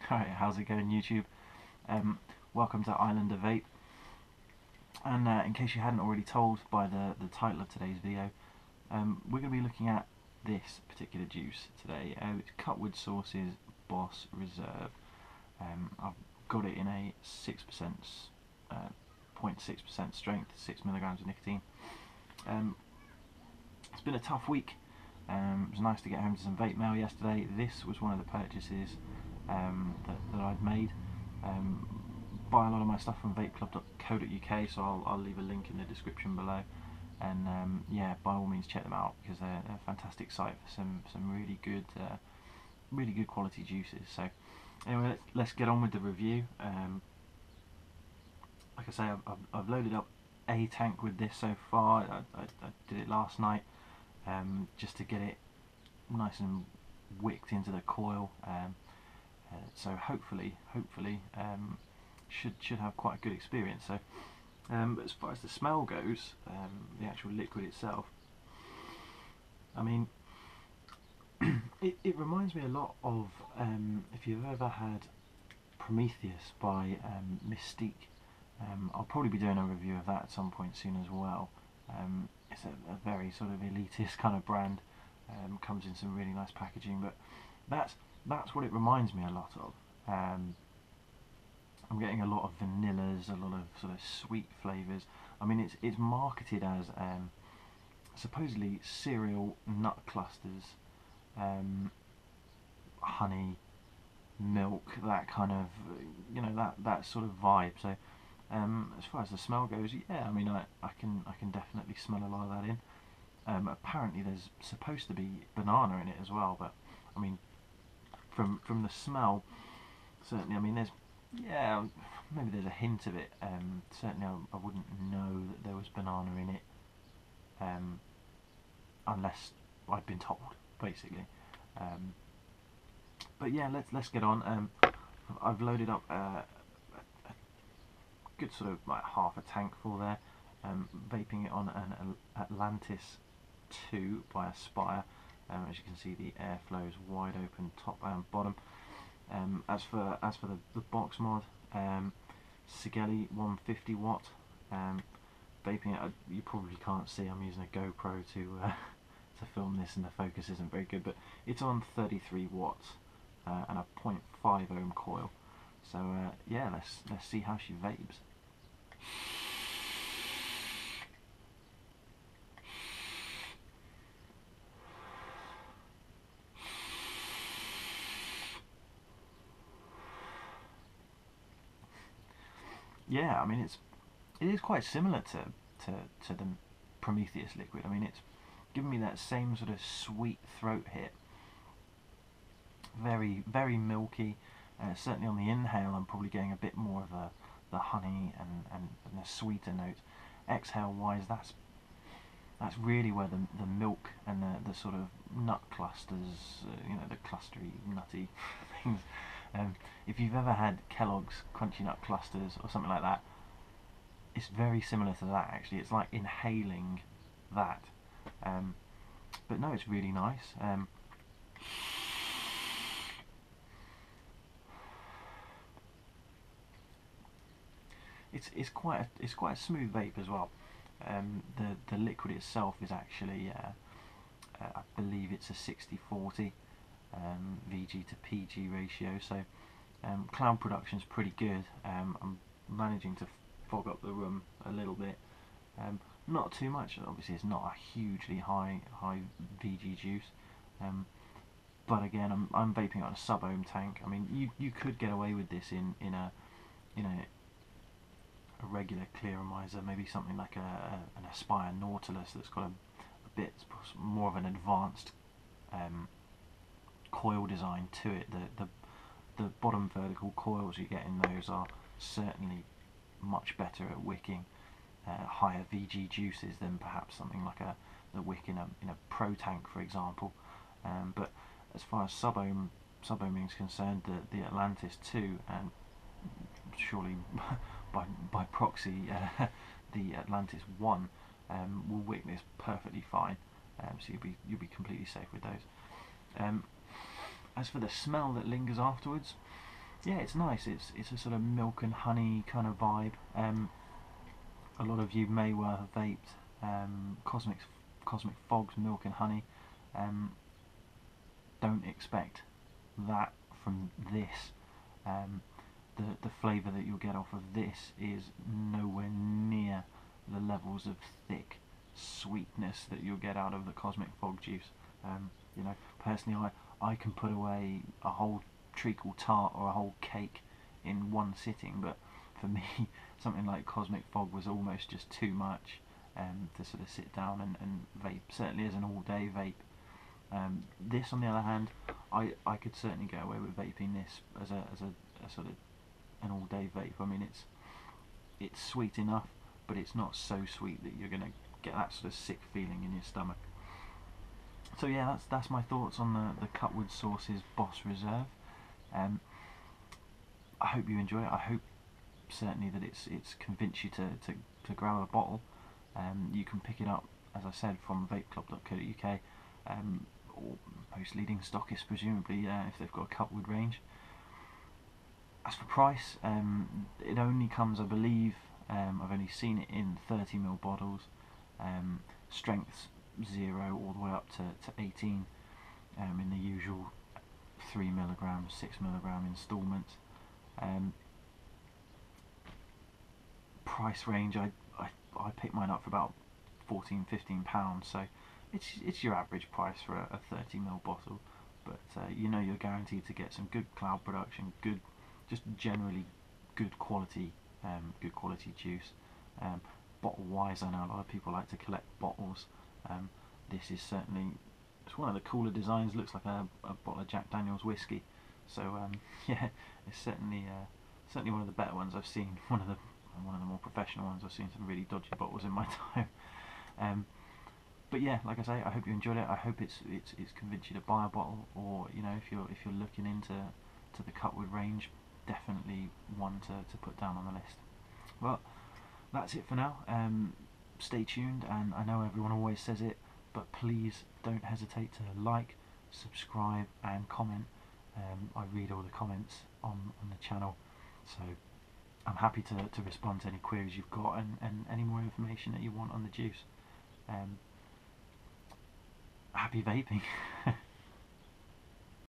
Alright, how's it going, YouTube? Welcome to Islander Vape. And in case you hadn't already told by the title of today's video, we're going to be looking at this particular juice today. It's Cuttwood Sources Boss Reserve. I've got it in a 6%, 0.6% strength, 6 milligrams of nicotine. It's been a tough week. It was nice to get home to some vape mail yesterday. This was one of the purchases that I'd made. Buy a lot of my stuff from vapeclub.co.uk, so I'll leave a link in the description below. And yeah, by all means check them out, because they're a fantastic site for some really good quality juices. So anyway, let's get on with the review. Like I say, I've loaded up a tank with this so far. I did it last night, just to get it nice and wicked into the coil. So hopefully should have quite a good experience. So but as far as the smell goes, the actual liquid itself, I mean, it reminds me a lot of, if you've ever had Prometheus by Mystique. I'll probably be doing a review of that at some point soon as well. It's a very sort of elitist kind of brand. Comes in some really nice packaging, but that's what it reminds me a lot of. I'm getting a lot of vanillas, a lot of sort of sweet flavours. I mean, it's marketed as supposedly cereal nut clusters, honey, milk, that kind of, you know, that sort of vibe. So as far as the smell goes, yeah, I mean, I can definitely smell a lot of that in. Apparently there's supposed to be banana in it as well, but I mean, from the smell, certainly, I mean, there's, yeah, maybe there's a hint of it. Certainly I wouldn't know that there was banana in it unless I'd been told, basically. But yeah, let's get on. I've loaded up a good sort of like half a tank full there, vaping it on an Atlantis 2 by Aspire. As you can see, the airflow is wide open, top and bottom. As for the box mod, Sigeli 150 watt. Vaping it, you probably can't see. I'm using a GoPro to film this, and the focus isn't very good. But it's on 33 watts and a 0.5 ohm coil. So yeah, let's see how she vapes. Yeah, I mean, it is quite similar to the Prometheus liquid. I mean, it's giving me that same sort of sweet throat hit. Very milky. Certainly on the inhale, I'm probably getting a bit more of the honey and the sweeter note. Exhale wise, that's really where the milk and the sort of nut clusters, you know, the clustery, nutty things. If you've ever had Kellogg's Crunchy Nut Clusters or something like that, it's very similar to that actually. It's like inhaling that. But no, it's really nice. It's quite a smooth vape as well. The liquid itself is actually, I believe it's a 60-40 VG to PG ratio, so cloud production's pretty good. I'm managing to fog up the room a little bit, not too much. Obviously, it's not a hugely high VG juice, but again, I'm vaping on a sub-ohm tank. I mean, you could get away with this in a regular clearomizer, maybe something like an Aspire Nautilus that's got a bit more of an advanced coil design to it. The bottom vertical coils you get in those are certainly much better at wicking higher VG juices than perhaps something like the wick in a Pro Tank, for example. But as far as sub-ohming is concerned, the Atlantis 2, and surely by proxy the Atlantis 1, will wick this perfectly fine. So you'll be completely safe with those. As for the smell that lingers afterwards, yeah, it's nice. It's a sort of milk and honey kind of vibe. A lot of you may well have vaped Cosmic Fog's milk and honey. Um, don't expect that from this. The flavour that you'll get off of this is nowhere near the levels of thick sweetness that you'll get out of the Cosmic Fog juice. You know, personally, I can put away a whole treacle tart or a whole cake in one sitting, but for me, something like Cosmic Fog was almost just too much to sort of sit down and vape. Certainly as an all-day vape. This, on the other hand, I could certainly get away with vaping this as a sort of an all-day vape. I mean, it's sweet enough, but it's not so sweet that you're gonna get that sort of sick feeling in your stomach. So yeah, that's my thoughts on the Cuttwood Sources Boss Reserve. I hope you enjoy it. I hope certainly that it's convinced you to grab a bottle. You can pick it up, as I said, from vapeclub.co.uk, or most leading stockists presumably, if they've got a Cuttwood range. As for price, it only comes, I believe, I've only seen it in 30ml bottles, strengths 0 all the way up to 18, in the usual 3mg, 6mg instalments. Price range, I picked mine up for about £14–15, so it's your average price for a 30ml bottle, but you know you're guaranteed to get some good cloud production, good, just generally good quality juice. Bottle wise, I know a lot of people like to collect bottles. This is certainly, it's one of the cooler designs. Looks like a bottle of Jack Daniel's whiskey. So yeah, it's certainly one of the better ones I've seen. One of the more professional ones. I've seen some really dodgy bottles in my time. But yeah, like I say, I hope you enjoyed it. I hope it's convinced you to buy a bottle, or you know, if you're looking into the Cuttwood range, definitely one to put down on the list. Well, that's it for now. Stay tuned, and I know everyone always says it, but please don't hesitate to like, subscribe and comment. I read all the comments on the channel, so I'm happy to respond to any queries you've got, and any more information that you want on the juice. Happy vaping!